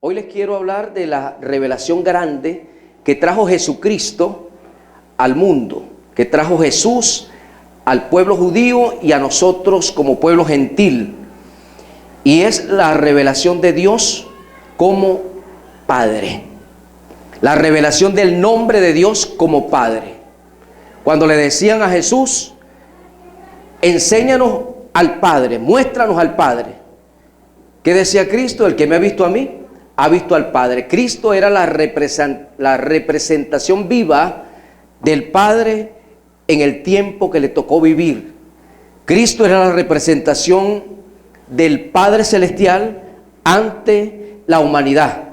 Hoy les quiero hablar de la revelación grande que trajo Jesucristo al mundo, que trajo Jesús al pueblo judío y a nosotros como pueblo gentil. Y es la revelación de Dios como Padre. La revelación del nombre de Dios como Padre. Cuando le decían a Jesús, enséñanos al Padre, muéstranos al Padre. ¿Qué decía Cristo? El que me ha visto a mí, ha visto al Padre. Cristo era la representación viva del Padre en el tiempo que le tocó vivir. Cristo era la representación del Padre Celestial ante la humanidad.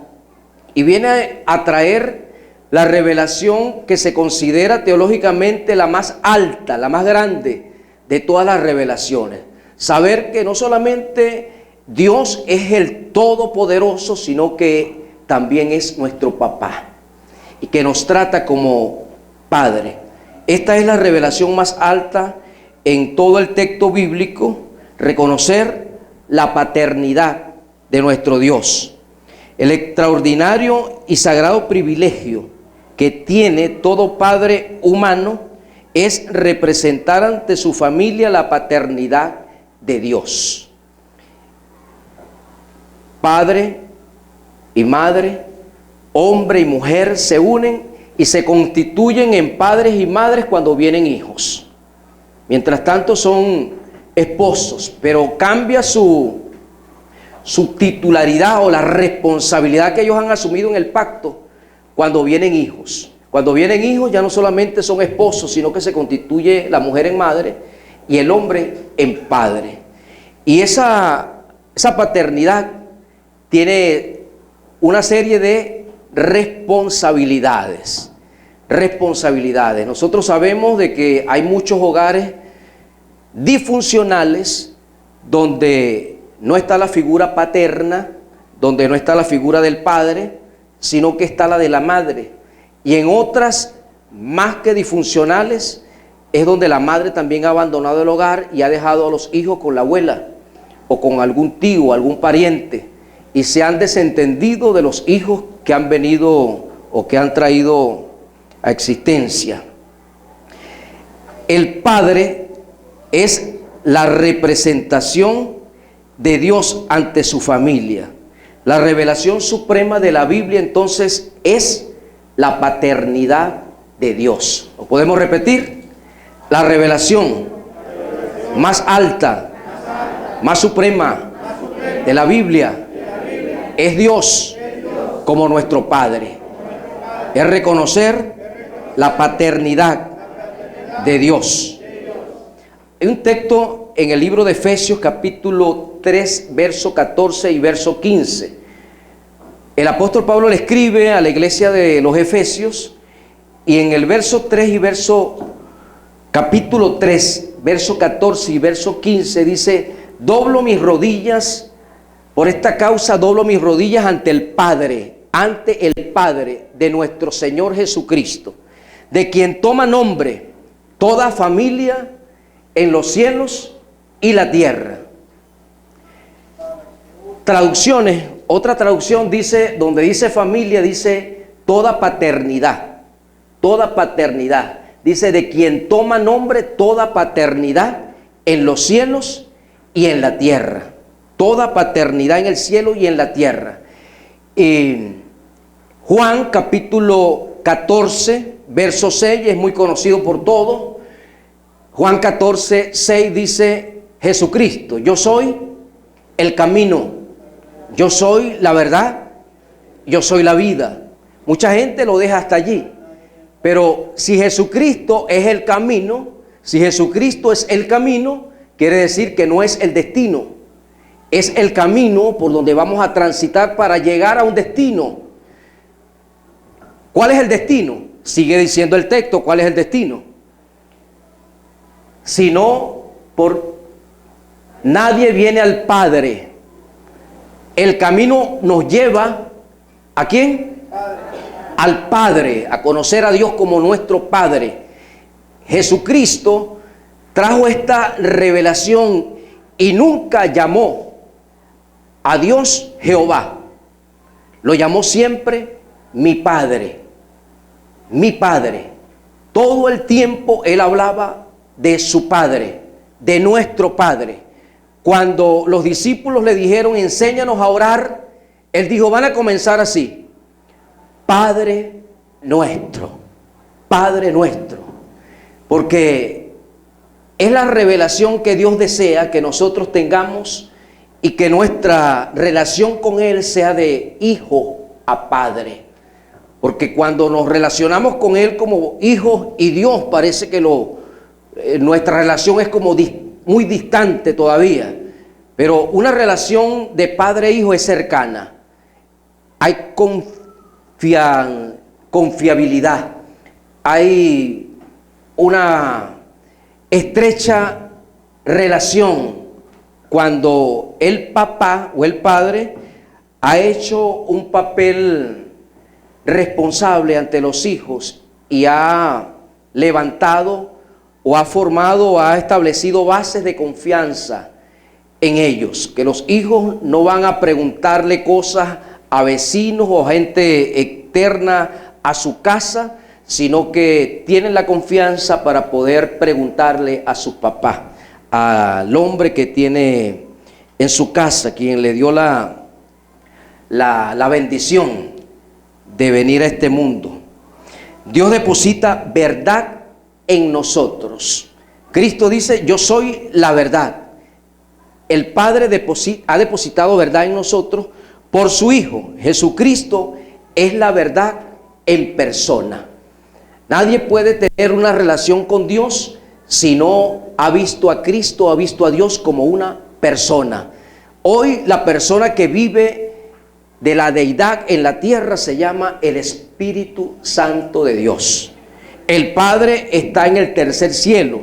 Y viene a traer la revelación que se considera teológicamente la más alta, la más grande de todas las revelaciones. Saber que no solamente Dios es el Todopoderoso, sino que también es nuestro papá y que nos trata como Padre. Esta es la revelación más alta en todo el texto bíblico, reconocer la paternidad de nuestro Dios. El extraordinario y sagrado privilegio que tiene todo padre humano es representar ante su familia la paternidad de Dios. Padre y madre, hombre y mujer se unen y se constituyen en padres y madres cuando vienen hijos. Mientras tanto son esposos, pero cambia su titularidad o la responsabilidad que ellos han asumido en el pacto cuando vienen hijos. Cuando vienen hijos ya no solamente son esposos, sino que se constituye la mujer en madre y el hombre en padre. Y esa paternidad tiene una serie de responsabilidades. Nosotros sabemos de que hay muchos hogares disfuncionales donde no está la figura paterna, donde no está la figura del padre, sino que está la de la madre. Y en otras, más que disfuncionales, es donde la madre también ha abandonado el hogar y ha dejado a los hijos con la abuela o con algún tío, algún pariente, y se han desentendido de los hijos que han venido o que han traído a existencia. El padre es la representación de Dios ante su familia. La revelación suprema de la Biblia entonces es la paternidad de Dios. ¿Lo podemos repetir? La revelación más alta, más suprema de la Biblia es Dios como nuestro Padre. Es reconocer la paternidad de Dios. Hay un texto en el libro de Efesios capítulo 3, verso 14 y verso 15. El apóstol Pablo le escribe a la iglesia de los Efesios y en el verso 3 y capítulo 3, verso 14 y verso 15 dice: doblo mis rodillas, por esta causa doblo mis rodillas ante el Padre de nuestro Señor Jesucristo, de quien toma nombre toda familia en los cielos y la tierra. Traducciones, otra traducción dice, donde dice familia, dice toda paternidad, dice de quien toma nombre toda paternidad en los cielos y en la tierra, toda paternidad en el cielo y en la tierra. Juan capítulo 14, verso 6, es muy conocido por todos. Juan 14, 6 dice Jesucristo: yo soy el camino, yo soy la verdad, yo soy la vida. Mucha gente lo deja hasta allí. Pero si Jesucristo es el camino, si Jesucristo es el camino, quiere decir que no es el destino. Es el camino por donde vamos a transitar para llegar a un destino. ¿Cuál es el destino? Sigue diciendo el texto, ¿cuál es el destino? Sino por nadie viene al Padre. El camino nos lleva ¿a quién? Al Padre, a conocer a Dios como nuestro Padre. Jesucristo trajo esta revelación y nunca llamó a Dios Jehová. lo llamó siempre mi Padre, mi Padre. Todo el tiempo Él hablaba de su Padre, de nuestro Padre. Cuando los discípulos le dijeron, enséñanos a orar, Él dijo, van a comenzar así: Padre nuestro, Padre nuestro. Porque es la revelación que Dios desea que nosotros tengamos y que nuestra relación con Él sea de hijo a padre. Porque cuando nos relacionamos con Él como hijos y Dios, parece que nuestra relación es como muy distante todavía. Pero una relación de padre e hijo es cercana. Hay confiabilidad. Hay una estrecha relación cuando el papá o el padre ha hecho un papel responsable ante los hijos y ha levantado o ha formado o ha establecido bases de confianza en ellos, que los hijos no van a preguntarle cosas a vecinos o gente externa a su casa, sino que tienen la confianza para poder preguntarle a sus papás, al hombre que tiene en su casa, quien le dio la bendición de venir a este mundo. Dios deposita verdad en nosotros. Cristo dice, yo soy la verdad. El Padre ha depositado verdad en nosotros por su Hijo. Jesucristo es la verdad en persona. Nadie puede tener una relación con Dios si no ha visto a Cristo, ha visto a Dios como una persona. Hoy la persona que vive de la deidad en la tierra se llama el Espíritu Santo de Dios. El Padre está en el tercer cielo.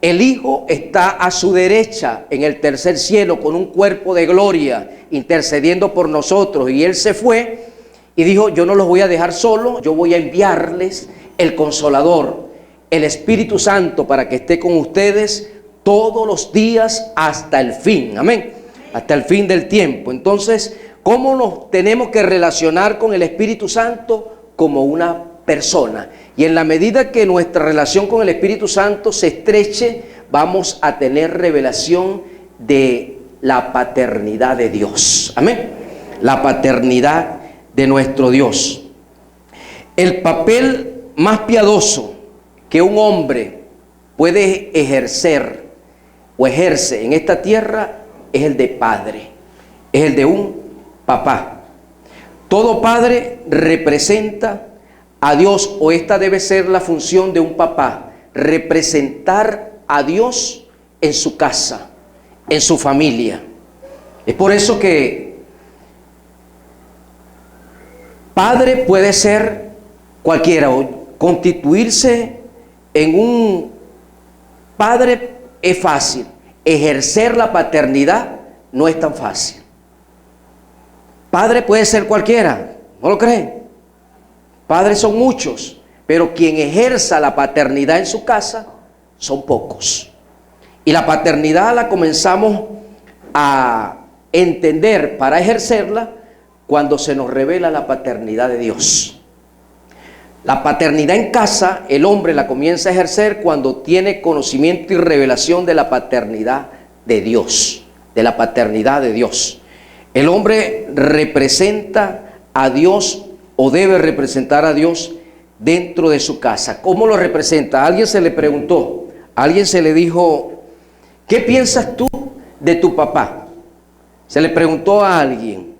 El Hijo está a su derecha en el tercer cielo con un cuerpo de gloria intercediendo por nosotros. Y Él se fue y dijo, yo no los voy a dejar solos, yo voy a enviarles el Consolador, el Espíritu Santo, para que esté con ustedes todos los días hasta el fin. Amén. Hasta el fin del tiempo. Entonces, ¿cómo nos tenemos que relacionar con el Espíritu Santo? Como una persona. Y en la medida que nuestra relación con el Espíritu Santo se estreche, vamos a tener revelación de la paternidad de Dios. Amén. La paternidad de nuestro Dios. El papel más piadoso que un hombre puede ejercer o ejerce en esta tierra es el de padre, es el de un papá. Todo padre representa a Dios, o esta debe ser la función de un papá, representar a Dios en su casa, en su familia. Es por eso que padre puede ser cualquiera, o constituirse en un padre es fácil. Ejercer la paternidad no es tan fácil. Padre puede ser cualquiera, ¿no lo creen? Padres son muchos, pero quien ejerza la paternidad en su casa son pocos. Y la paternidad la comenzamos a entender para ejercerla cuando se nos revela la paternidad de Dios. La paternidad en casa, el hombre la comienza a ejercer cuando tiene conocimiento y revelación de la paternidad de Dios, de la paternidad de Dios. El hombre representa a Dios o debe representar a Dios dentro de su casa. ¿Cómo lo representa? A alguien se le preguntó, a alguien se le dijo, ¿qué piensas tú de tu papá? Se le preguntó a alguien,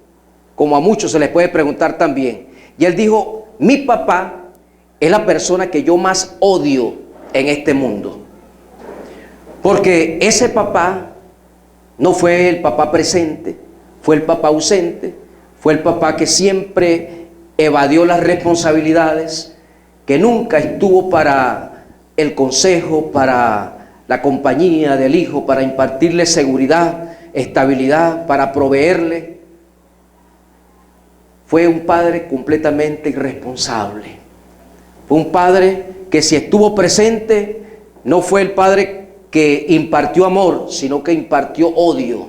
como a muchos se les puede preguntar también. Y él dijo, mi papá es la persona que yo más odio en este mundo. Porque ese papá no fue el papá presente, fue el papá ausente, fue el papá que siempre evadió las responsabilidades, que nunca estuvo para el consejo, para la compañía del hijo, para impartirle seguridad, estabilidad, para proveerle. Fue un padre completamente irresponsable. Fue un padre que, si estuvo presente, no fue el padre que impartió amor, sino que impartió odio,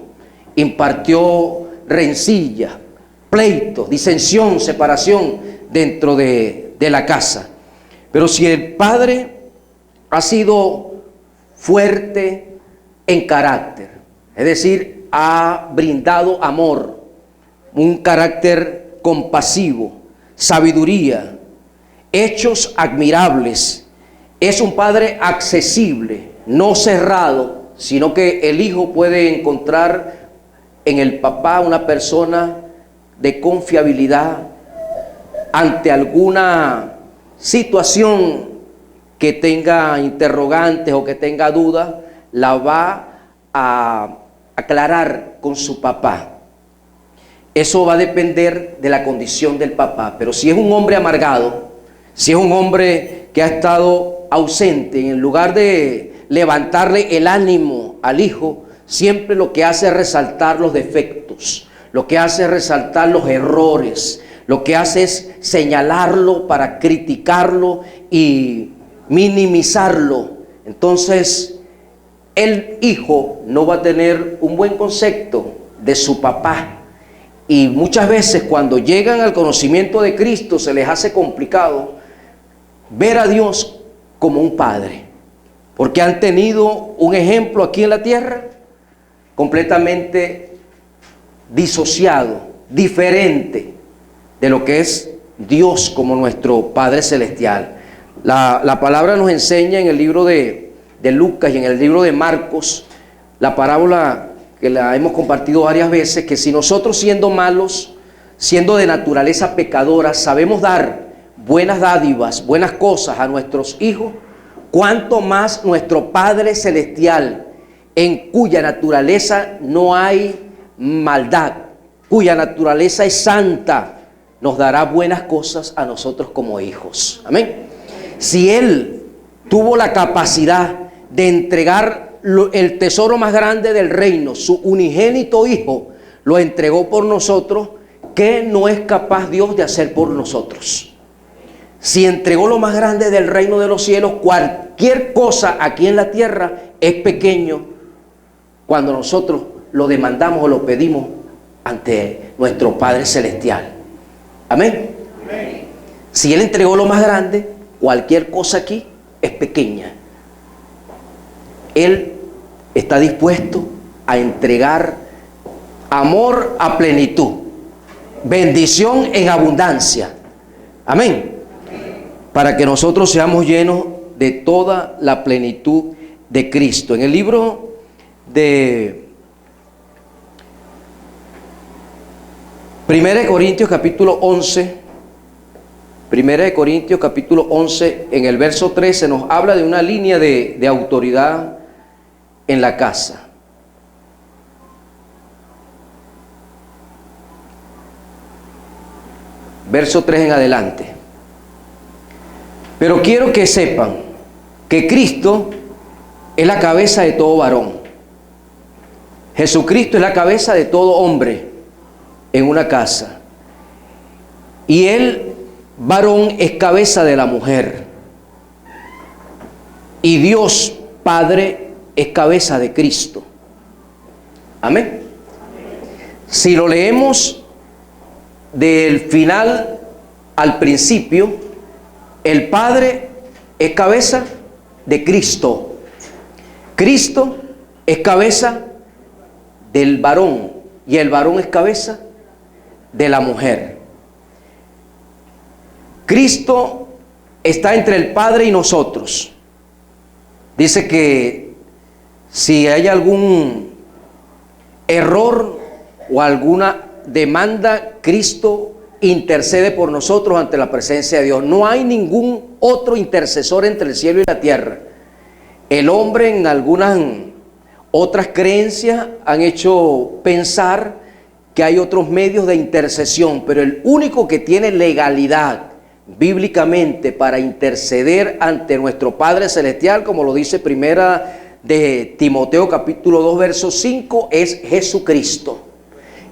impartió rencilla, pleitos, disensión, separación dentro de la casa. Pero si el padre ha sido fuerte en carácter, es decir, ha brindado amor, un carácter compasivo, sabiduría, hechos admirables, es un padre accesible, no cerrado, sino que el hijo puede encontrar en el papá una persona de confiabilidad ante alguna situación que tenga interrogantes o que tenga dudas, la va a aclarar con su papá. Eso va a depender de la condición del papá. Pero si es un hombre amargado, si es un hombre que ha estado ausente, en lugar de levantarle el ánimo al hijo, siempre lo que hace es resaltar los defectos, lo que hace es resaltar los errores, lo que hace es señalarlo para criticarlo y minimizarlo. Entonces el hijo no va a tener un buen concepto de su papá, y muchas veces cuando llegan al conocimiento de Cristo se les hace complicado ver a Dios como un padre, porque han tenido un ejemplo aquí en la tierra completamente disociado, diferente de lo que es Dios como nuestro Padre Celestial. La palabra nos enseña en el libro de Lucas y en el libro de Marcos, la parábola que la hemos compartido varias veces, que si nosotros siendo malos, siendo de naturaleza pecadora, sabemos dar buenas dádivas, buenas cosas a nuestros hijos, cuánto más nuestro Padre Celestial, en cuya naturaleza no hay maldad, cuya naturaleza es santa, nos dará buenas cosas a nosotros como hijos. Amén. Si Él tuvo la capacidad de entregar el tesoro más grande del reino, su unigénito Hijo, lo entregó por nosotros, ¿qué no es capaz Dios de hacer por nosotros? Si entregó lo más grande del reino de los cielos, cualquier cosa aquí en la tierra es pequeño cuando nosotros lo demandamos o lo pedimos ante nuestro Padre Celestial. Amén. Amén. Si Él entregó lo más grande, cualquier cosa aquí es pequeña. Él está dispuesto a entregar amor a plenitud, bendición en abundancia. Amén. Para que nosotros seamos llenos de toda la plenitud de Cristo. En el libro de 1 Corintios capítulo 11, 1 Corintios capítulo 11, en el verso 13 nos habla de una línea de autoridad en la casa. Verso 3 en adelante. Pero quiero que sepan que Cristo es la cabeza de todo varón. Jesucristo es la cabeza de todo hombre en una casa. Y el varón es cabeza de la mujer. Y Dios Padre es cabeza de Cristo. Amén. Si lo leemos del final al principio, el Padre es cabeza de Cristo. Cristo es cabeza del varón y el varón es cabeza de la mujer. Cristo está entre el Padre y nosotros. Dice que si hay algún error o alguna demanda, Cristo intercede por nosotros ante la presencia de Dios. No hay ningún otro intercesor entre el cielo y la tierra. El hombre en algunas otras creencias han hecho pensar que hay otros medios de intercesión, pero el único que tiene legalidad bíblicamente para interceder ante nuestro Padre Celestial, como lo dice primera de Timoteo capítulo 2 verso 5, es Jesucristo,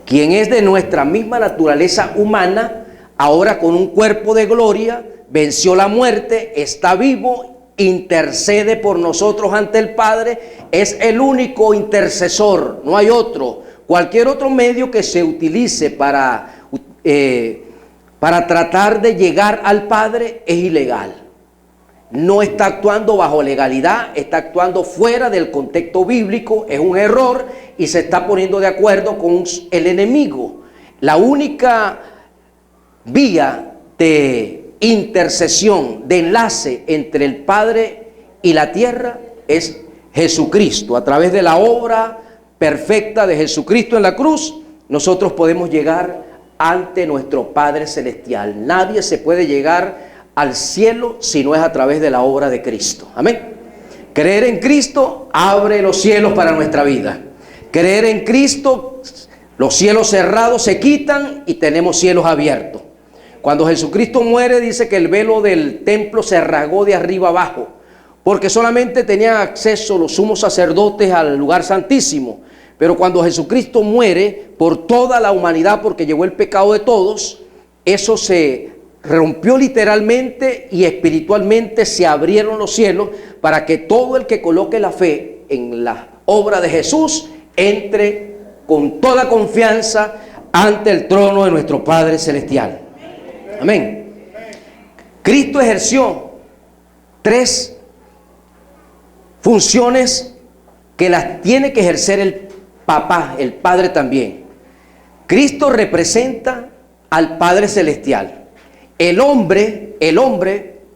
quien es de nuestra misma naturaleza humana, ahora con un cuerpo de gloria, venció la muerte, está vivo, intercede por nosotros ante el Padre, es el único intercesor, no hay otro. Cualquier otro medio que se utilice para para tratar de llegar al Padre es ilegal. No está actuando bajo legalidad, está actuando fuera del contexto bíblico, es un error y se está poniendo de acuerdo con el enemigo. La única vía de intercesión, de enlace entre el Padre y la tierra es Jesucristo. A través de la obra perfecta de Jesucristo en la cruz, nosotros podemos llegar ante nuestro Padre Celestial. Nadie se puede llegar al cielo si no es a través de la obra de Cristo. Amén. Creer en Cristo abre los cielos para nuestra vida. Creer en Cristo, los cielos cerrados se quitan y tenemos cielos abiertos. Cuando Jesucristo muere, dice que el velo del templo se rasgó de arriba abajo, porque solamente tenían acceso los sumos sacerdotes al lugar santísimo. Pero cuando Jesucristo muere por toda la humanidad, porque llevó el pecado de todos, eso se rompió literalmente y espiritualmente se abrieron los cielos para que todo el que coloque la fe en la obra de Jesús entre con toda confianza ante el trono de nuestro Padre Celestial. Amén. Cristo ejerció 3 funciones que las tiene que ejercer el papá, el Padre también. Cristo representa al Padre Celestial. El hombre,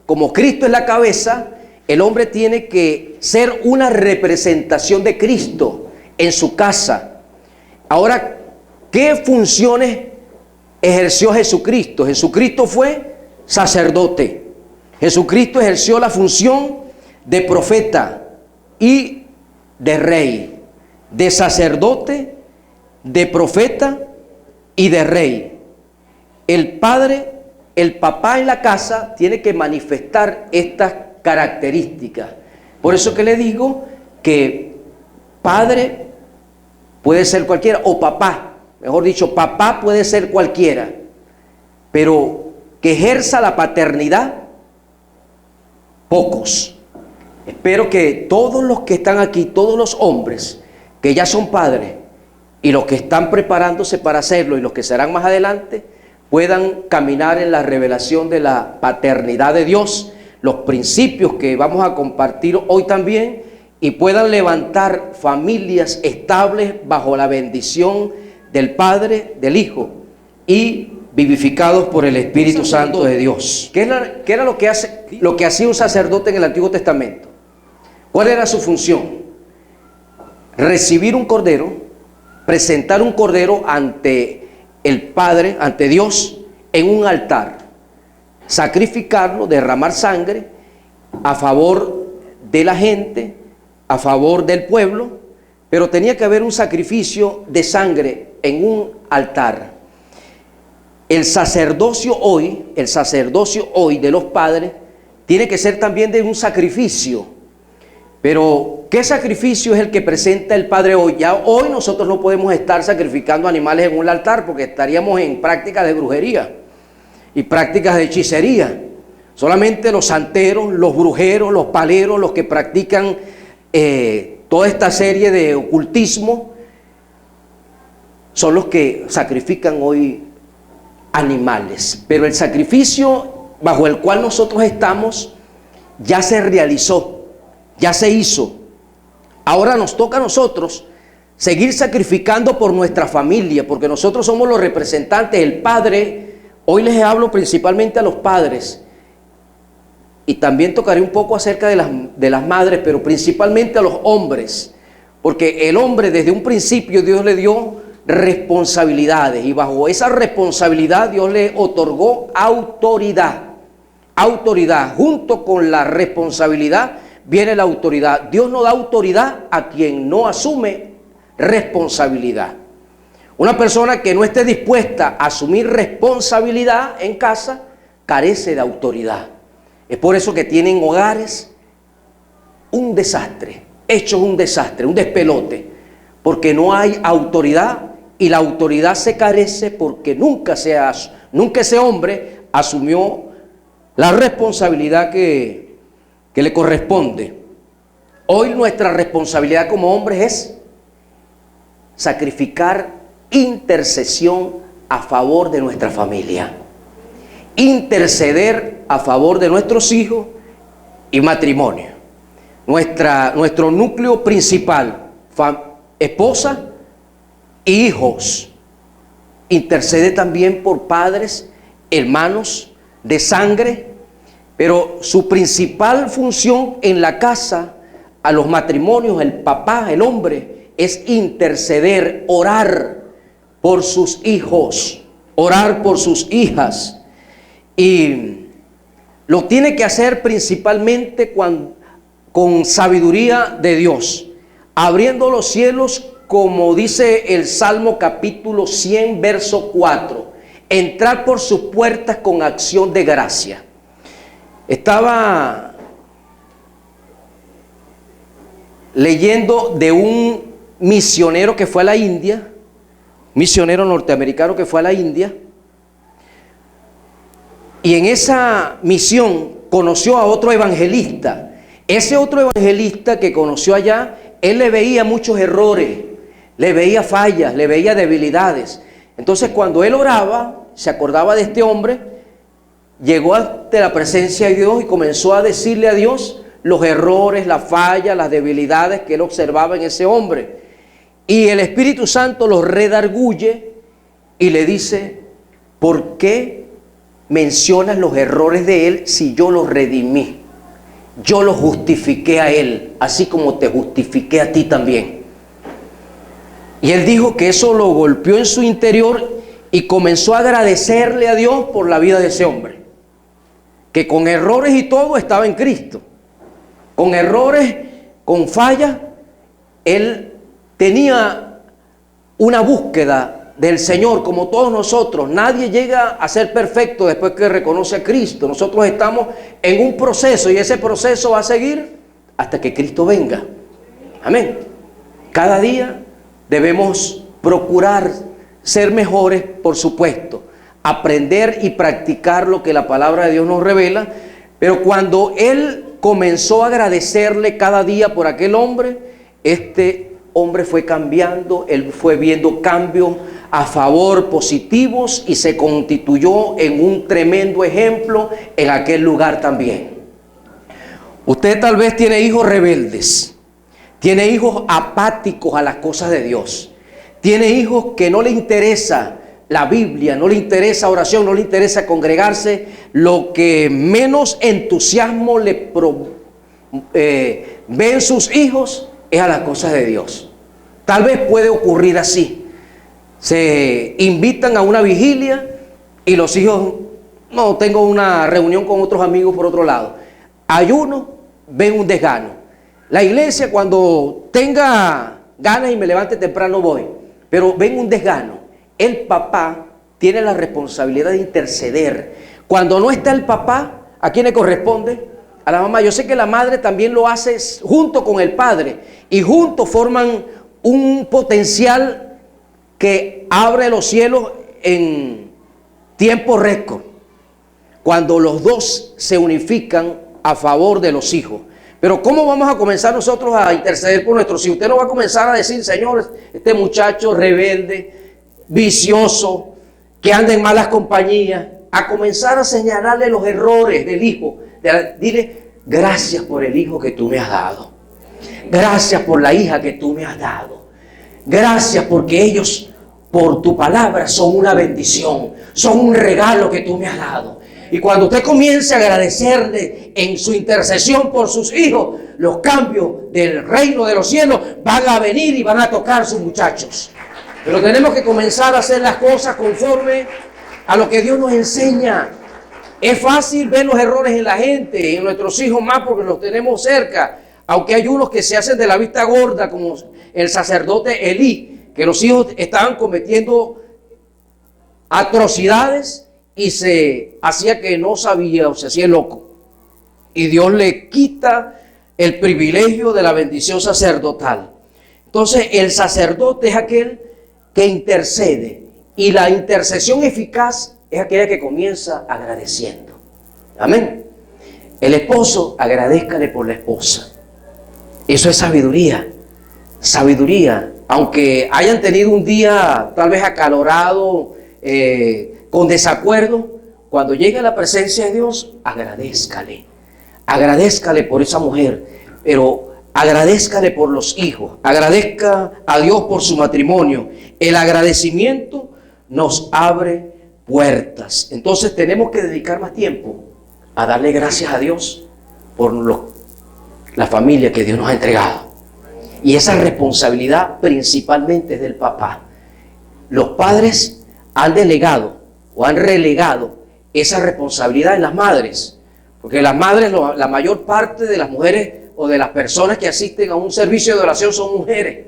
como Cristo es la cabeza, el hombre tiene que ser una representación de Cristo en su casa. Ahora, ¿qué funciones ejerció Jesucristo? Jesucristo fue sacerdote. Jesucristo ejerció la función de profeta y de rey, de sacerdote, de profeta y de rey. El Padre, el papá en la casa tiene que manifestar estas características. Por eso que le digo que padre puede ser cualquiera, o papá, mejor dicho, papá puede ser cualquiera, pero que ejerza la paternidad, pocos. Espero que todos los que están aquí, todos los hombres que ya son padres y los que están preparándose para hacerlo y los que serán más adelante, puedan caminar en la revelación de la paternidad de Dios, los principios que vamos a compartir hoy también, y puedan levantar familias estables bajo la bendición del Padre, del Hijo y vivificados por el Espíritu Santo de Dios. ¿Qué era lo que hacía un sacerdote en el Antiguo Testamento? ¿Cuál era su función? Recibir un cordero, presentar un cordero ante el Padre, ante Dios, en un altar, sacrificarlo, derramar sangre a favor de la gente, a favor del pueblo, pero tenía que haber un sacrificio de sangre en un altar. El sacerdocio hoy de los padres tiene que ser también de un sacrificio. Pero ¿qué sacrificio es el que presenta el Padre hoy? Ya hoy nosotros no podemos estar sacrificando animales en un altar porque estaríamos en prácticas de brujería y prácticas de hechicería. Solamente los santeros, los brujeros, los paleros, los que practican toda esta serie de ocultismo, son los que sacrifican hoy animales. Pero el sacrificio bajo el cual nosotros estamos ya se realizó. Ya se hizo. Ahora nos toca a nosotros seguir sacrificando por nuestra familia, porque nosotros somos los representantes. El Padre, hoy les hablo principalmente a los padres, y también tocaré un poco acerca de las madres, pero principalmente a los hombres, porque el hombre desde un principio Dios le dio responsabilidades, y bajo esa responsabilidad Dios le otorgó autoridad. Autoridad, junto con la responsabilidad viene la autoridad. Dios no da autoridad a quien no asume responsabilidad. Una persona que no esté dispuesta a asumir responsabilidad en casa carece de autoridad. Es por eso que tienen hogares un desastre, hechos un desastre, un despelote, porque no hay autoridad, y la autoridad se carece porque nunca ese hombre asumió la responsabilidad que le corresponde. Hoy nuestra responsabilidad como hombres es sacrificar intercesión a favor de nuestra familia. Interceder a favor de nuestros hijos y matrimonio. Nuestro núcleo principal, esposa e hijos. Intercede también por padres, hermanos de sangre, pero su principal función en la casa, a los matrimonios, el papá, el hombre, es interceder, orar por sus hijos, orar por sus hijas. Y lo tiene que hacer principalmente con sabiduría de Dios, abriendo los cielos, como dice el Salmo capítulo 100, verso 4, entrar por sus puertas con acción de gracia. Estaba leyendo de un misionero que fue a la India, misionero norteamericano que fue a la India, y en esa misión conoció a otro evangelista. Ese otro evangelista que conoció allá, él le veía muchos errores, le veía fallas, le veía debilidades. Entonces, cuando él oraba, se acordaba de este hombre, llegó ante la presencia de Dios y comenzó a decirle a Dios los errores, las fallas, las debilidades que él observaba en ese hombre. Y el Espíritu Santo los redarguye y le dice: ¿por qué mencionas los errores de él si yo los redimí? Yo los justifiqué a él, así como te justifiqué a ti también. Y él dijo que eso lo golpeó en su interior y comenzó a agradecerle a Dios por la vida de ese hombre, que con errores y todo estaba en Cristo. Con errores, con fallas, él tenía una búsqueda del Señor, como todos nosotros. Nadie llega a ser perfecto después que reconoce a Cristo. Nosotros estamos en un proceso y ese proceso va a seguir hasta que Cristo venga. Amén. Cada día debemos procurar ser mejores, por supuesto, aprender y practicar lo que la palabra de Dios nos revela. Pero cuando él comenzó a agradecerle cada día por aquel hombre, este hombre fue cambiando, él fue viendo cambios a favor, positivos, y se constituyó en un tremendo ejemplo en aquel lugar también. Usted tal vez tiene hijos rebeldes, tiene hijos apáticos a las cosas de Dios, tiene hijos que no le interesa la Biblia, no le interesa oración, no le interesa congregarse. Lo que menos entusiasmo ven sus hijos es a las cosas de Dios. Tal vez puede ocurrir así. Se invitan a una vigilia y los hijos: no, tengo una reunión con otros amigos por otro lado. Ayuno, ven un desgano. La iglesia, cuando tenga ganas y me levante temprano, voy. Pero ven un desgano. El papá tiene la responsabilidad de interceder. Cuando no está el papá, ¿a quién le corresponde? A la mamá. Yo sé que la madre también lo hace junto con el padre, y juntos forman un potencial que abre los cielos en tiempo récord, cuando los dos se unifican a favor de los hijos. Pero ¿cómo vamos a comenzar nosotros a interceder por nuestros hijos? Usted no va a comenzar a decir: Señor, este muchacho rebelde, vicioso, que anda en malas compañías, a comenzar a señalarle los errores del hijo. Dile: gracias por el hijo que tú me has dado, gracias por la hija que tú me has dado, gracias porque ellos, por tu palabra, son una bendición, son un regalo que tú me has dado. Y cuando usted comience a agradecerle en su intercesión por sus hijos, los cambios del reino de los cielos van a venir y van a tocar a sus muchachos. Pero tenemos que comenzar a hacer las cosas conforme a lo que Dios nos enseña. Es fácil ver los errores en la gente, en nuestros hijos más, porque los tenemos cerca. Aunque hay unos que se hacen de la vista gorda, como el sacerdote Elí, que los hijos estaban cometiendo atrocidades y se hacía que no sabía, o se hacía loco. Y Dios le quita el privilegio de la bendición sacerdotal. Entonces, el sacerdote es aquel que intercede, y la intercesión eficaz es aquella que comienza agradeciendo. Amén. El esposo, agradézcale por la esposa. Eso es sabiduría. Sabiduría. Aunque hayan tenido un día tal vez acalorado con desacuerdo, cuando llegue a la presencia de Dios, agradézcale. Agradézcale por esa mujer, pero agradézcale por los hijos. Agradezca a Dios por su matrimonio. El agradecimiento nos abre puertas. Entonces tenemos que dedicar más tiempo a darle gracias a Dios por la familia que Dios nos ha entregado. Y esa responsabilidad principalmente es del papá. Los padres han delegado o han relegado esa responsabilidad en las madres, porque las madres, la mayor parte de las mujeres o de las personas que asisten a un servicio de oración son mujeres.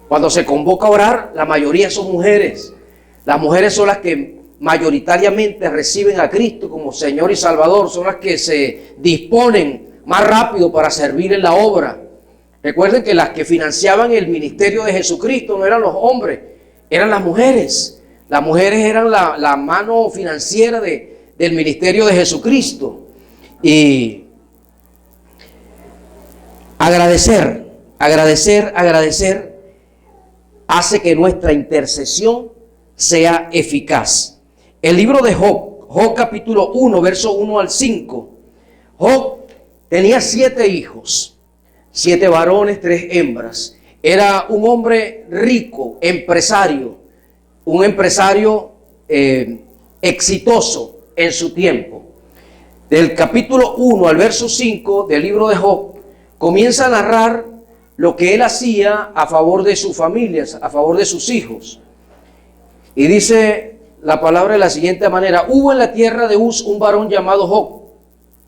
Cuando se convoca a orar, la mayoría son mujeres. Las mujeres son las que mayoritariamente reciben a Cristo como Señor y Salvador, son las que se disponen más rápido para servir en la obra. Recuerden que las que financiaban el ministerio de Jesucristo no eran los hombres, eran las mujeres. Las mujeres eran la mano financiera del ministerio de Jesucristo. Y agradecer hace que nuestra intercesión sea eficaz. El libro de Job capítulo 1, verso 1 al 5. Job tenía 7 hijos, 7 varones, 3 hembras. Era un hombre rico, empresario, un empresario exitoso en su tiempo. Del capítulo 1 al verso 5 del libro de Job, comienza a narrar lo que él hacía a favor de sus familias, a favor de sus hijos. Y dice la palabra de la siguiente manera: hubo en la tierra de Uz un varón llamado Job,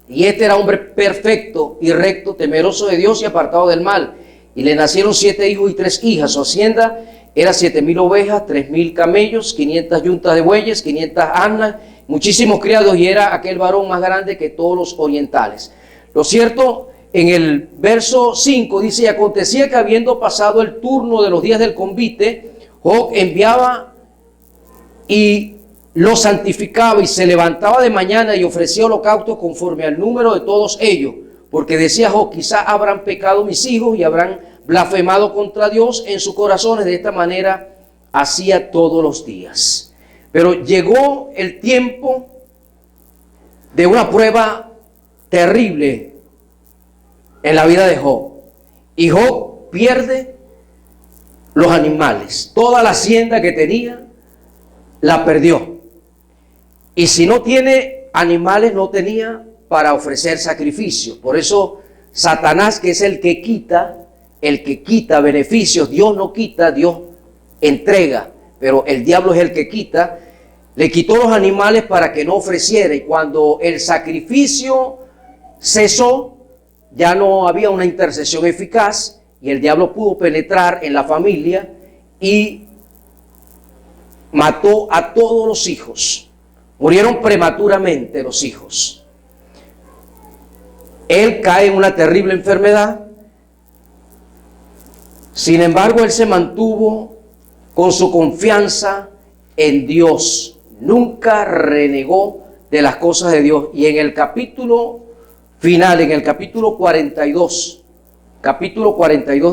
y este era hombre perfecto y recto, temeroso de Dios y apartado del mal. Y le nacieron 7 hijos y 3 hijas. Su hacienda era 7,000 ovejas, 3,000 camellos, 500 yuntas de bueyes, 500 asnas, muchísimos criados, y era aquel varón más grande que todos los orientales. Lo cierto, en el verso 5 dice: y acontecía que habiendo pasado el turno de los días del convite, Job enviaba y lo santificaba, y se levantaba de mañana y ofrecía holocaustos conforme al número de todos ellos, porque decía Job: quizá habrán pecado mis hijos y habrán blasfemado contra Dios en sus corazones. De esta manera hacía todos los días. Pero llegó el tiempo de una prueba terrible en la vida de Job, y Job pierde los animales. Toda la hacienda que tenía la perdió, y si no tiene animales, no tenía para ofrecer sacrificio. Por eso Satanás, que es el que quita beneficios, Dios no quita, Dios entrega, pero el diablo es el que quita. Le quitó los animales para que no ofreciera, y cuando el sacrificio cesó, ya no había una intercesión eficaz, y el diablo pudo penetrar en la familia y mató a todos los hijos. Murieron prematuramente los hijos. Él cae en una terrible enfermedad. Sin embargo, él se mantuvo con su confianza en Dios. Nunca renegó de las cosas de Dios. Y en el capítulo final, en el capítulo 42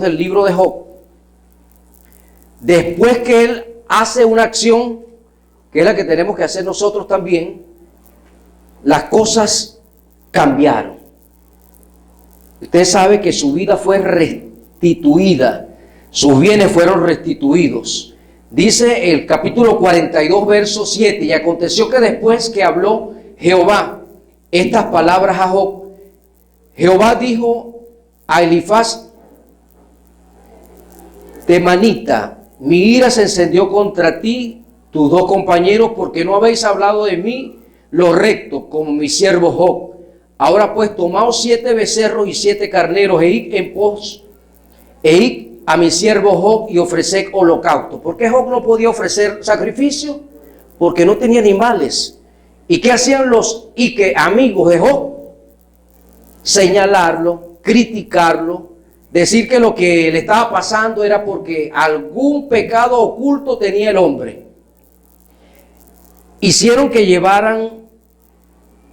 del libro de Job, después que él hace una acción que es la que tenemos que hacer nosotros también, las cosas cambiaron. Usted sabe que su vida fue restituida, sus bienes fueron restituidos. Dice el capítulo 42, verso 7: y aconteció que después que habló Jehová estas palabras a Job, Jehová dijo a Elifaz temanita: mi ira se encendió contra ti, tus 2 compañeros, porque no habéis hablado de mí lo recto, como mi siervo Job. Ahora pues, tomaos 7 becerros y 7 carneros, e id en pos, e id a mi siervo Job y ofreced holocausto. ¿Por qué Job no podía ofrecer sacrificio? Porque no tenía animales. ¿Y qué hacían los amigos de Job? Señalarlo, criticarlo, decir que lo que le estaba pasando era porque algún pecado oculto tenía el hombre. Hicieron que llevaran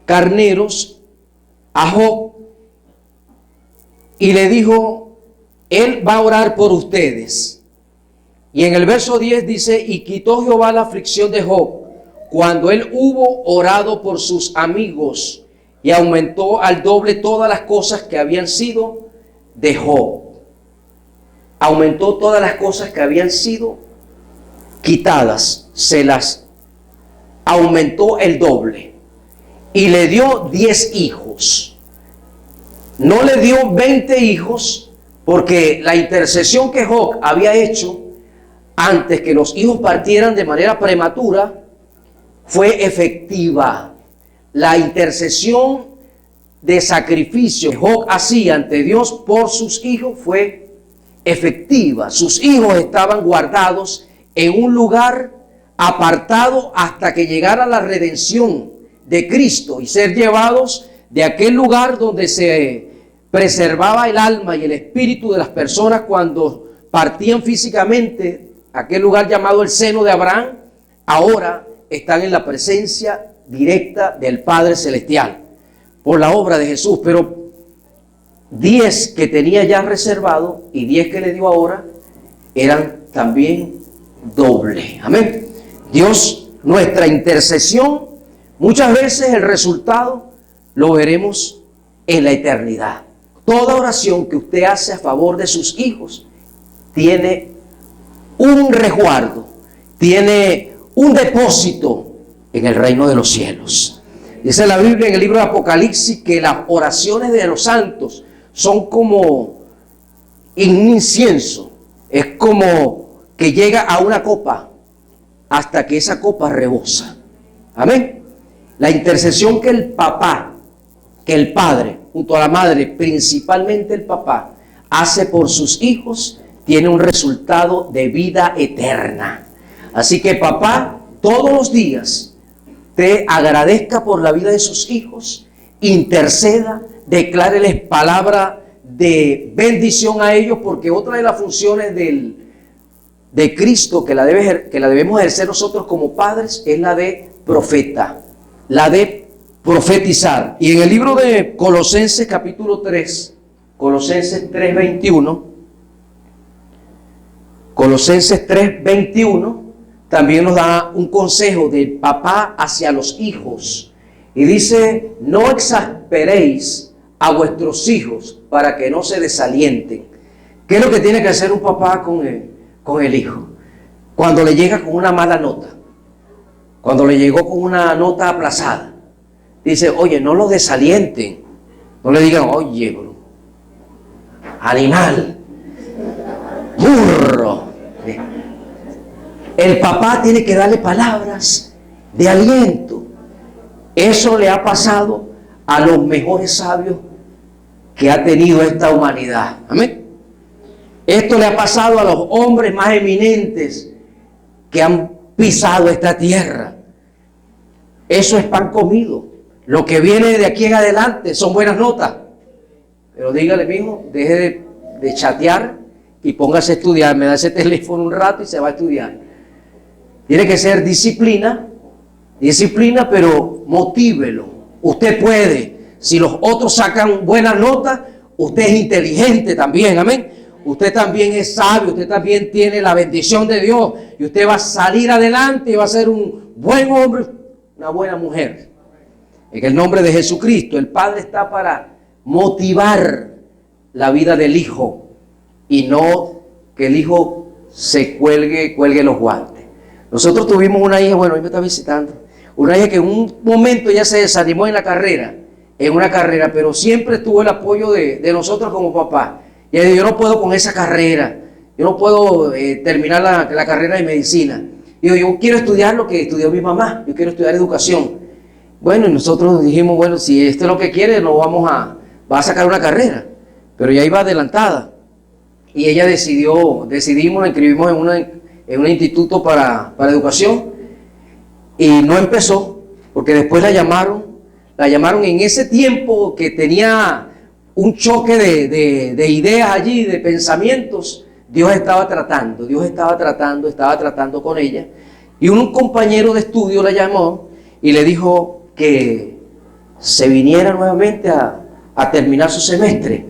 carneros a Job, y le dijo: él va a orar por ustedes. Y en el verso 10 dice, y quitó Jehová la aflicción de Job cuando él hubo orado por sus amigos, y aumentó al doble todas las cosas que habían sido de Job. Aumentó todas las cosas que habían sido quitadas, se las aumentó el doble. Y le dio 10 hijos. No le dio 20 hijos, porque la intercesión que Job había hecho antes que los hijos partieran de manera prematura fue efectiva. La intercesión de sacrificio que Job hacía ante Dios por sus hijos fue efectiva. Sus hijos estaban guardados en un lugar apartado hasta que llegara la redención de Cristo y ser llevados de aquel lugar donde se preservaba el alma y el espíritu de las personas cuando partían físicamente, aquel lugar llamado el seno de Abraham. Ahora están en la presencia directa del Padre Celestial por la obra de Jesús. Pero 10 que tenía ya reservado y 10 que le dio ahora eran también doble. Amén. Dios, nuestra intercesión, muchas veces el resultado lo veremos en la eternidad. Toda oración que usted hace a favor de sus hijos tiene un resguardo, tiene un depósito en el reino de los cielos. Dice la Biblia en el libro de Apocalipsis que las oraciones de los santos son como un incienso, es como que llega a una copa hasta que esa copa rebosa. Amén. La intercesión que el papá, que el padre, junto a la madre, principalmente el papá, hace por sus hijos, tiene un resultado de vida eterna. Así que papá, todos los días, te agradezca por la vida de sus hijos, interceda, decláreles palabra de bendición a ellos, porque otra de las funciones de Cristo que la debemos ejercer nosotros como padres es la de profeta, la de profetizar. Y en el libro de Colosenses capítulo 3, Colosenses 3:21, Colosenses 3:21 también nos da un consejo del papá hacia los hijos. Y dice, no exasperéis a vuestros hijos para que no se desalienten. ¿Qué es lo que tiene que hacer un papá con el hijo? Cuando le llega con una mala nota, cuando le llegó con una nota aplazada, dice, oye, no lo desalienten. No le digan, oye, bro, animal, burro. El papá tiene que darle palabras de aliento. Eso le ha pasado a los mejores sabios que ha tenido esta humanidad. Amén. Esto le ha pasado a los hombres más eminentes que han pisado esta tierra. Eso es pan comido. Lo que viene de aquí en adelante son buenas notas. Pero dígale, mijo, deje de chatear y póngase a estudiar. Me da ese teléfono un rato y se va a estudiar. Tiene que ser disciplina, pero motívelo. Usted puede. Si los otros sacan buenas notas, usted es inteligente también, amén. Usted también es sabio, usted también tiene la bendición de Dios. Y usted va a salir adelante y va a ser un buen hombre, una buena mujer. En el nombre de Jesucristo, el Padre está para motivar la vida del hijo y no que el hijo se cuelgue los guantes. Nosotros tuvimos una hija, bueno, hoy me está visitando, una hija que en un momento ya se desanimó en una carrera, pero siempre tuvo el apoyo de nosotros como papá. Y ella dijo, yo no puedo con esa carrera, yo no puedo terminar la carrera de medicina. Y yo quiero estudiar lo que estudió mi mamá, yo quiero estudiar educación. Bueno, y nosotros dijimos, bueno, si esto es lo que quiere, va a sacar una carrera. Pero ya iba adelantada. Y ella decidimos, la inscribimos en un instituto para educación. Y no empezó, porque después la llamaron en ese tiempo que tenía un choque de ideas allí, de pensamientos. Dios estaba tratando con ella. Y un compañero de estudio la llamó y le dijo que se viniera nuevamente a terminar su semestre,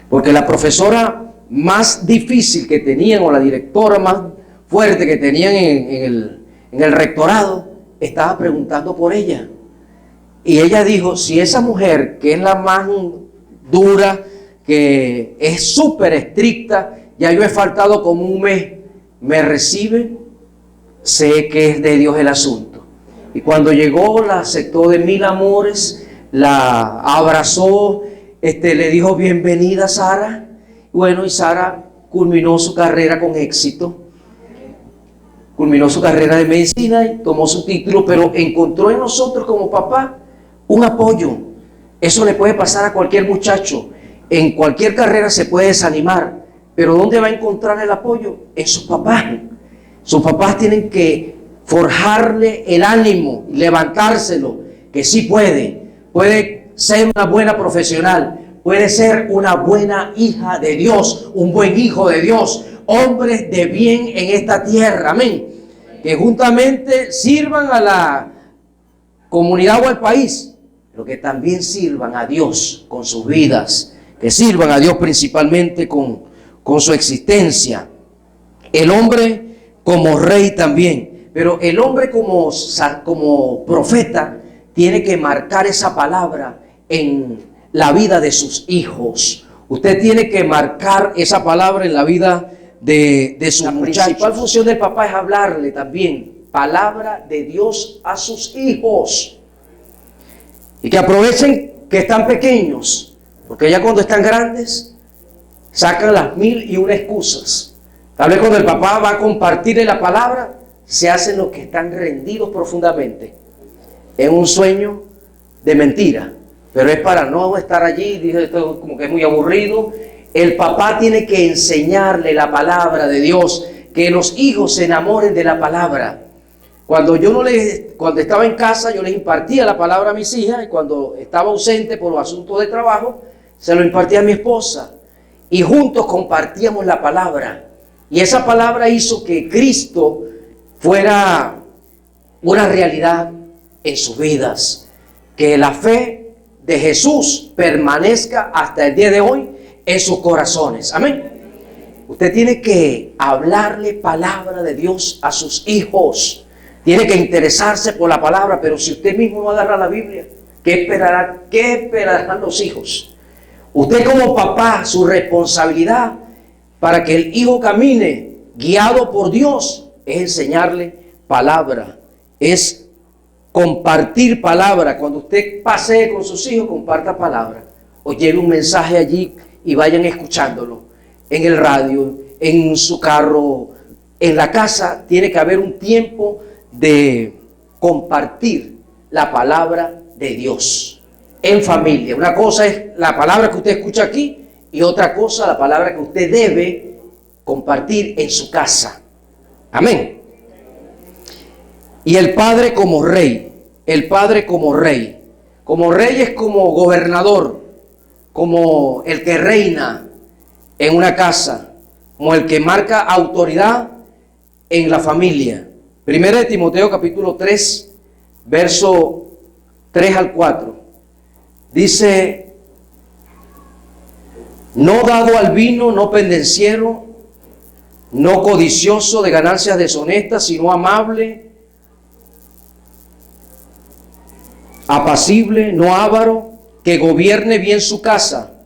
porque la profesora más difícil que tenían, o la directora más fuerte que tenían en el rectorado, estaba preguntando por ella. Y ella dijo, si esa mujer, que es la más dura, que es súper estricta, ya yo he faltado como un mes, me recibe, sé que es de Dios el asunto. Y cuando llegó, la aceptó de mil amores, la abrazó, le dijo, bienvenida Sara. Bueno, y Sara culminó su carrera con éxito. Culminó su carrera de medicina y tomó su título, pero encontró en nosotros como papá un apoyo. Eso le puede pasar a cualquier muchacho. En cualquier carrera se puede desanimar, pero ¿dónde va a encontrar el apoyo? En sus papás. Sus papás tienen que forjarle el ánimo, levantárselo, que sí puede ser una buena profesional, puede ser una buena hija de Dios, un buen hijo de Dios, hombres de bien en esta tierra, amén, que juntamente sirvan a la comunidad o al país, pero que también sirvan a Dios con sus vidas, que sirvan a Dios principalmente con su existencia. El hombre como rey también, pero el hombre como profeta tiene que marcar esa palabra en la vida de sus hijos. Usted tiene que marcar esa palabra en la vida de sus muchachos. La principal función del papá es hablarle también palabra de Dios a sus hijos. Y que aprovechen que están pequeños, porque ya cuando están grandes sacan las 1001 excusas. Tal vez cuando el papá va a compartirle la palabra, se hacen los que están rendidos profundamente en un sueño de mentira, pero es para no estar allí. Dice esto como que es muy aburrido. El papá tiene que enseñarle la palabra de Dios, que los hijos se enamoren de la palabra. Cuando estaba en casa, yo les impartía la palabra a mis hijas, y cuando estaba ausente por los asuntos de trabajo, se lo impartía a mi esposa, y juntos compartíamos la palabra. Y esa palabra hizo que Cristo fuera una realidad en sus vidas, que la fe de Jesús permanezca hasta el día de hoy en sus corazones. Amén. Usted tiene que hablarle palabra de Dios a sus hijos. Tiene que interesarse por la palabra, pero si usted mismo no agarra la Biblia, ¿qué esperará? ¿Qué esperarán los hijos? Usted como papá, su responsabilidad para que el hijo camine guiado por Dios es enseñarle palabra, es compartir palabra. Cuando usted pasee con sus hijos, comparta palabra, o lleve un mensaje allí y vayan escuchándolo en el radio, en su carro, en la casa. Tiene que haber un tiempo de compartir la palabra de Dios en familia. Una cosa es la palabra que usted escucha aquí, y otra cosa la palabra que usted debe compartir en su casa. Amén. Y el padre como rey, el padre como rey es como gobernador, como el que reina en una casa, como el que marca autoridad en la familia. Primera de Timoteo capítulo 3, verso 3 al 4. Dice: no dado al vino, no pendenciero, no codicioso de ganancias deshonestas, sino amable, apacible, no avaro, que gobierne bien su casa.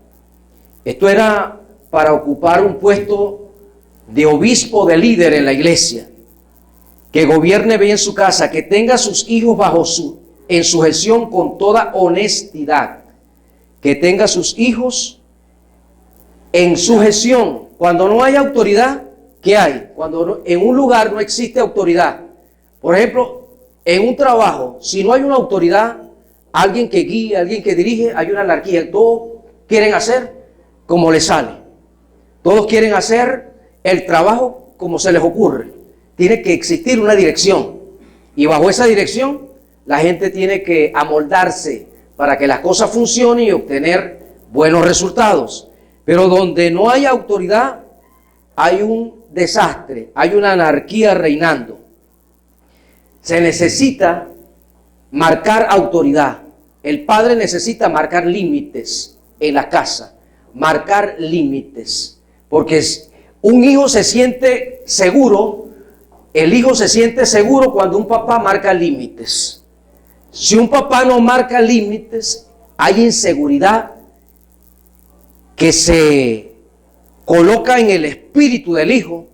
Esto era para ocupar un puesto de obispo, de líder en la iglesia. Que gobierne bien su casa, que tenga a sus hijos en sujeción con toda honestidad. Que tenga a sus hijos en sujeción. Cuando no hay autoridad, ¿qué hay? Cuando en un lugar no existe autoridad. Por ejemplo, en un trabajo, si no hay una autoridad, alguien que guía, alguien que dirige, hay una anarquía. Todos quieren hacer como les sale. Todos quieren hacer el trabajo como se les ocurre. Tiene que existir una dirección, y bajo esa dirección la gente tiene que amoldarse para que las cosas funcionen y obtener buenos resultados. Pero donde no hay autoridad, hay un desastre, hay una anarquía reinando. Se necesita marcar autoridad. El padre necesita marcar límites en la casa, marcar límites, porque un hijo se siente seguro El hijo se siente seguro cuando un papá marca límites. Si un papá no marca límites, hay inseguridad que se coloca en el espíritu del hijo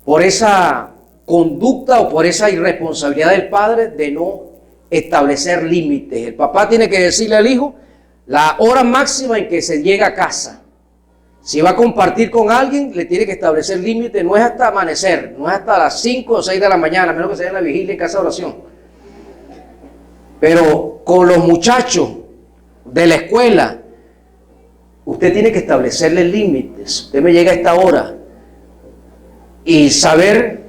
por esa conducta o por esa irresponsabilidad del padre de no establecer límites. El papá tiene que decirle al hijo la hora máxima en que se llega a casa. Si va a compartir con alguien, le tiene que establecer límites. No es hasta amanecer, no es hasta las 5 o 6 de la mañana, a menos que sea en la vigilia en casa de oración. Pero con los muchachos de la escuela, usted tiene que establecerle límites. Usted me llega a esta hora y saber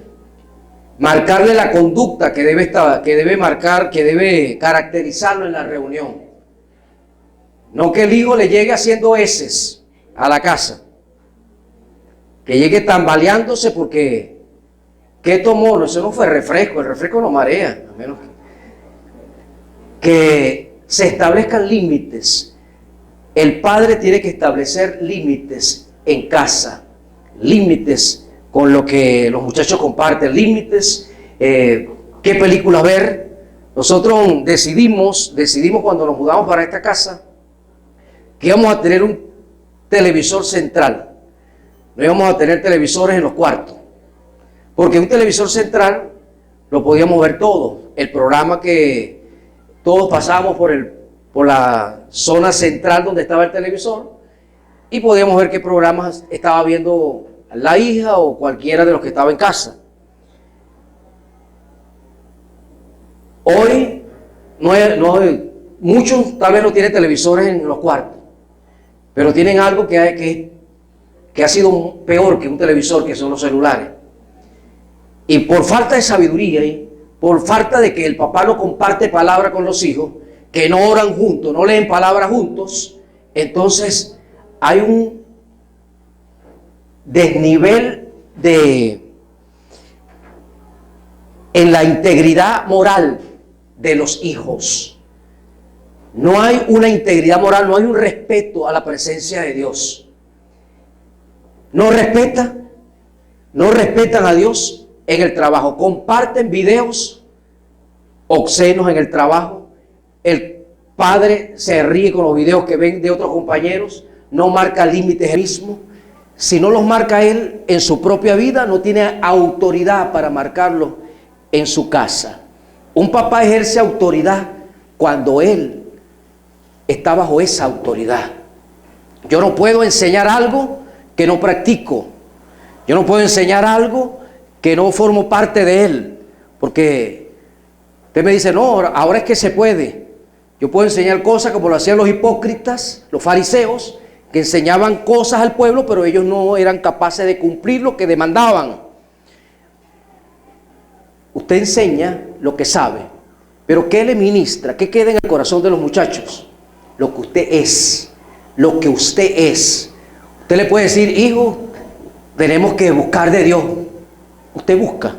marcarle la conducta que debe marcar, que debe caracterizarlo en la reunión. No que el hijo le llegue haciendo heces a la casa, que llegue tambaleándose porque ¿qué tomó? No, eso no fue refresco, el refresco no marea, a menos que se establezcan límites. El padre tiene que establecer límites en casa, límites con lo que los muchachos comparten, límites, qué películas ver. Nosotros decidimos cuando nos mudamos para esta casa que íbamos a tener un televisor central, no íbamos a tener televisores en los cuartos, porque un televisor central lo podíamos ver todo, el programa que todos pasábamos por la zona central donde estaba el televisor y podíamos ver qué programas estaba viendo la hija o cualquiera de los que estaba en casa. Hoy muchos tal vez no tienen televisores en los cuartos, pero tienen algo que ha sido peor que un televisor, que son los celulares. Y por falta de sabiduría, por falta de que el papá no comparte palabra con los hijos, que no oran juntos, no leen palabra juntos, entonces hay un desnivel en la integridad moral de los hijos. No hay una integridad moral, no hay un respeto a la presencia de Dios. No respetan a Dios en el trabajo. Comparten videos obscenos en el trabajo. El padre se ríe con los videos que ven de otros compañeros. No marca límites él mismo. Si no los marca él en su propia vida, no tiene autoridad para marcarlos en su casa. Un papá ejerce autoridad cuando él está bajo esa autoridad. Yo no puedo enseñar algo que no practico. Yo no puedo enseñar algo que no formo parte de él. Porque usted me dice, no, ahora es que se puede. Yo puedo enseñar cosas como lo hacían los hipócritas, los fariseos, que enseñaban cosas al pueblo, pero ellos no eran capaces de cumplir lo que demandaban. Usted enseña lo que sabe, pero ¿qué le ministra? ¿Qué queda en el corazón de los muchachos? Lo que usted es, lo que usted es. Usted le puede decir, hijo, tenemos que buscar de Dios. Usted busca.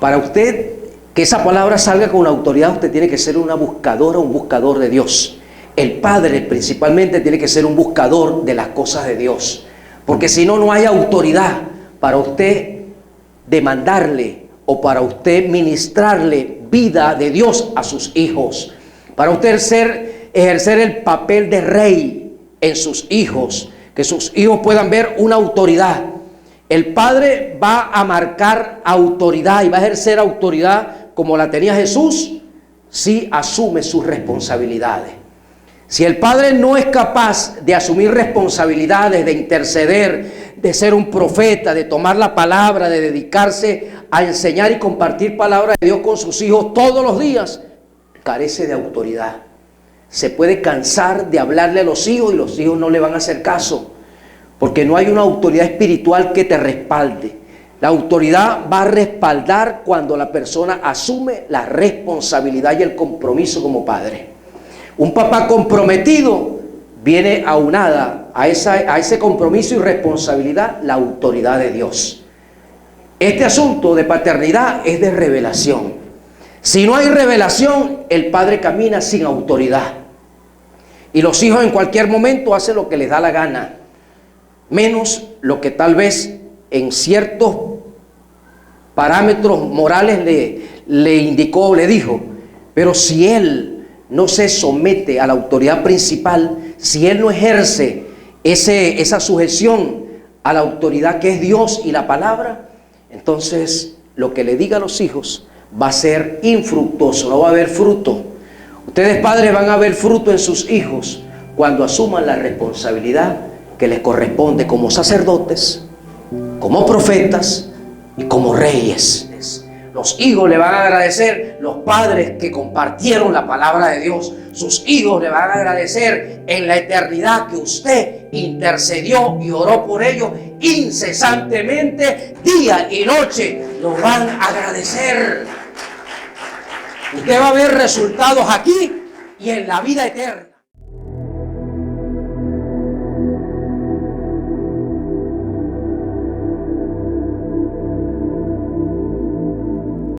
Para usted que esa palabra salga con autoridad, usted tiene que ser una buscadora, un buscador de Dios. El padre principalmente tiene que ser un buscador de las cosas de Dios. Porque si no, no hay autoridad para usted demandarle o para usted ministrarle vida de Dios a sus hijos. Para usted ejercer el papel de rey en sus hijos, que sus hijos puedan ver una autoridad. El padre va a marcar autoridad y va a ejercer autoridad como la tenía Jesús si asume sus responsabilidades. Si el padre no es capaz de asumir responsabilidades, de interceder, de ser un profeta, de tomar la palabra, de dedicarse a enseñar y compartir palabra de Dios con sus hijos todos los días, carece de autoridad. Se puede cansar de hablarle a los hijos y los hijos no le van a hacer caso, porque no hay una autoridad espiritual que te respalde. La autoridad va a respaldar cuando la persona asume la responsabilidad y el compromiso como padre. Un papá comprometido viene aunada a ese compromiso y responsabilidad la autoridad de Dios. Este asunto de paternidad es de revelación. Si no hay revelación, el padre camina sin autoridad. Y los hijos en cualquier momento hacen lo que les da la gana, menos lo que tal vez en ciertos parámetros morales le indicó, le dijo, pero si él no se somete a la autoridad principal, si él no ejerce esa sujeción a la autoridad que es Dios y la palabra, entonces lo que le diga a los hijos va a ser infructuoso, no va a haber fruto. Ustedes padres van a ver fruto en sus hijos cuando asuman la responsabilidad que les corresponde como sacerdotes, como profetas y como reyes. Los hijos le van a agradecer los padres que compartieron la palabra de Dios. Sus hijos le van a agradecer en la eternidad que usted intercedió y oró por ellos incesantemente, día y noche. Los van a agradecer. Usted va a ver resultados aquí y en la vida eterna.